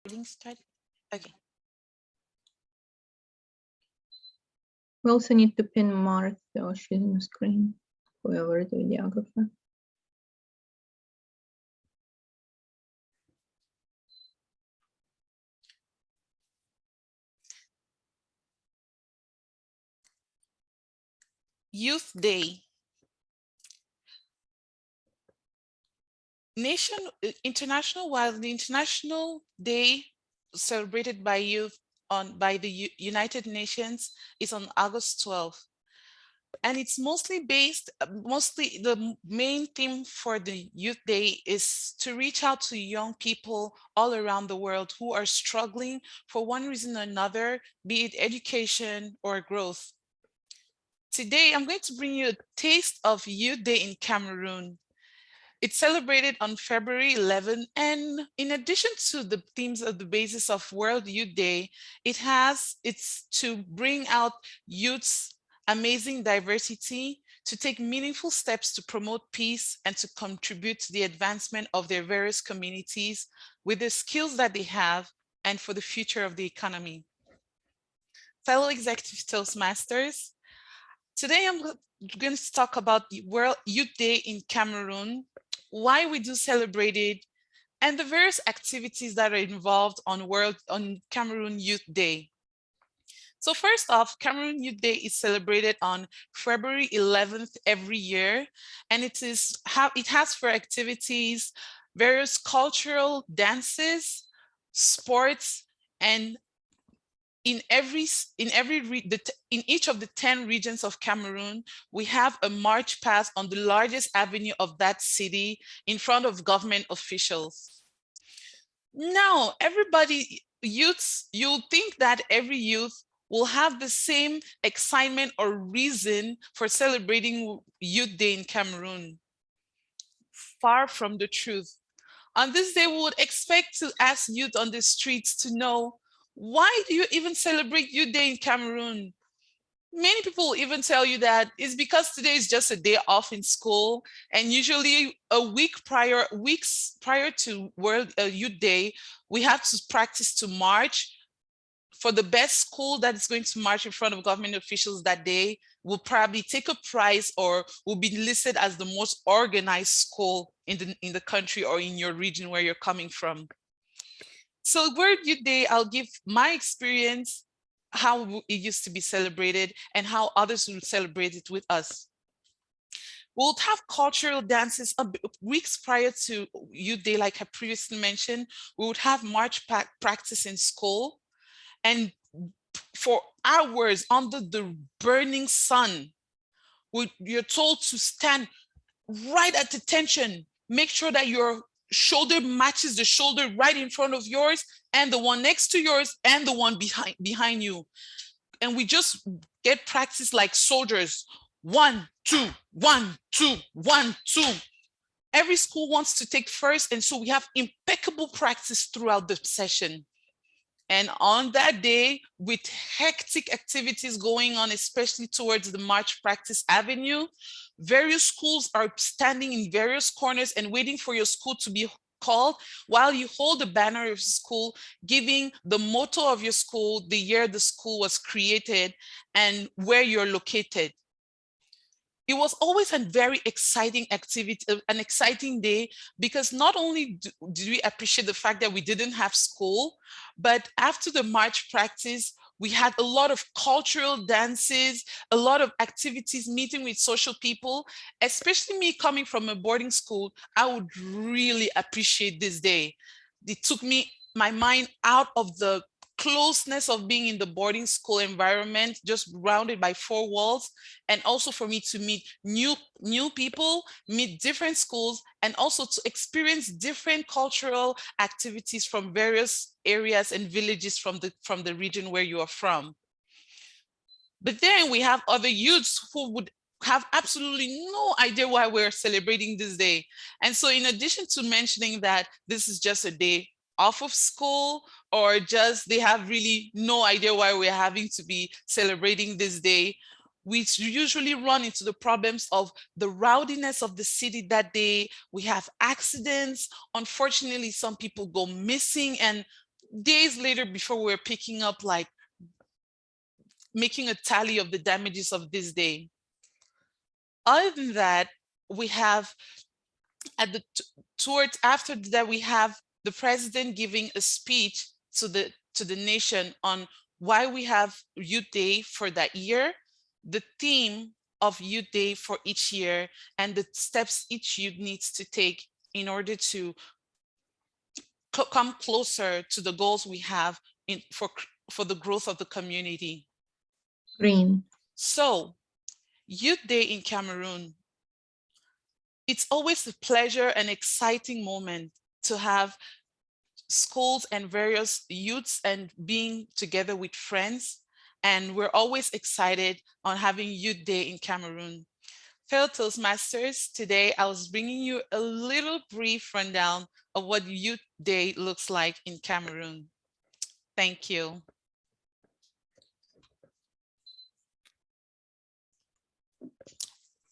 Recording started? Okay. We also need to pin Marthe so she's on the screen, whoever the videographer. Youth Day. The International Day celebrated by youth by the United Nations is on August 12th. And it's mostly the main theme for the Youth Day is to reach out to young people all around the world who are struggling for one reason or another, be it education or growth. Today, I'm going to bring you a taste of Youth Day in Cameroon. It's celebrated on February 11, and in addition to the themes of the basis of World Youth Day, it's to bring out youth's amazing diversity, to take meaningful steps to promote peace and to contribute to the advancement of their various communities with the skills that they have and for the future of the economy. Fellow executive Toastmasters, today I'm going to talk about the World Youth Day in Cameroon, why we do celebrate it, and the various activities that are involved on Cameroon Youth Day. So first off, Cameroon Youth Day is celebrated on February 11th every year, and it has for activities various cultural dances, sports, and in each of the 10 regions of Cameroon, we have a march past on the largest avenue of that city in front of government officials. Now, you'll think that every youth will have the same excitement or reason for celebrating Youth Day in Cameroon. Far from the truth. On this day, we would expect to ask youth on the streets to know, why do you even celebrate Youth Day in Cameroon? Many people will even tell you that it's because today is just a day off in school, and usually weeks prior to World Youth Day, we have to practice to march. For the best school that is going to march in front of government officials that day will probably take a prize or will be listed as the most organized school in the country or in your region where you're coming from. So World Youth Day, I'll give my experience, how it used to be celebrated and how others will celebrate it with us. We'll have cultural dances weeks prior to Youth Day, like I previously mentioned. We would have march practice in school, and for hours under the burning sun, you're told to stand right at attention. Make sure that your shoulder matches the shoulder right in front of yours and the one next to yours and the one behind you. And we just get practice like soldiers. 1, 2, 1, 2, 1, 2. Every school wants to take first, and so we have impeccable practice throughout the session. And on that day, with hectic activities going on, especially towards the March Practice Avenue, various schools are standing in various corners and waiting for your school to be called while you hold the banner of your school, giving the motto of your school, the year the school was created, and where you're located. It was always a very exciting activity, an exciting day, because not only did we appreciate the fact that we didn't have school, but after the march practice, we had a lot of cultural dances, a lot of activities, meeting with social people. Especially me coming from a boarding school, I would really appreciate this day. It took my mind out of the closeness of being in the boarding school environment, just surrounded by four walls, and also for me to meet new people, meet different schools, and also to experience different cultural activities from various areas and villages from the region where you are from. But then we have other youths who would have absolutely no idea why we're celebrating this day. And so in addition to mentioning that this is just a day off of school, or just they have really no idea why we're having to be celebrating this day, we usually run into the problems of the rowdiness of the city that day. We have accidents. Unfortunately, some people go missing, and days later, before we're picking up, like making a tally of the damages of this day. Other than that, we have at the towards after that we have the president giving a speech to the nation on why we have Youth Day for that year, the theme of Youth Day for each year, and the steps each youth needs to take in order to come closer to the goals we have for the growth of the community. Green. So, Youth Day in Cameroon, it's always a pleasure and exciting moment to have schools and various youths and being together with friends. And we're always excited on having Youth Day in Cameroon. Fellow Toastmasters, today I was bringing you a little brief rundown of what Youth Day looks like in Cameroon. Thank you.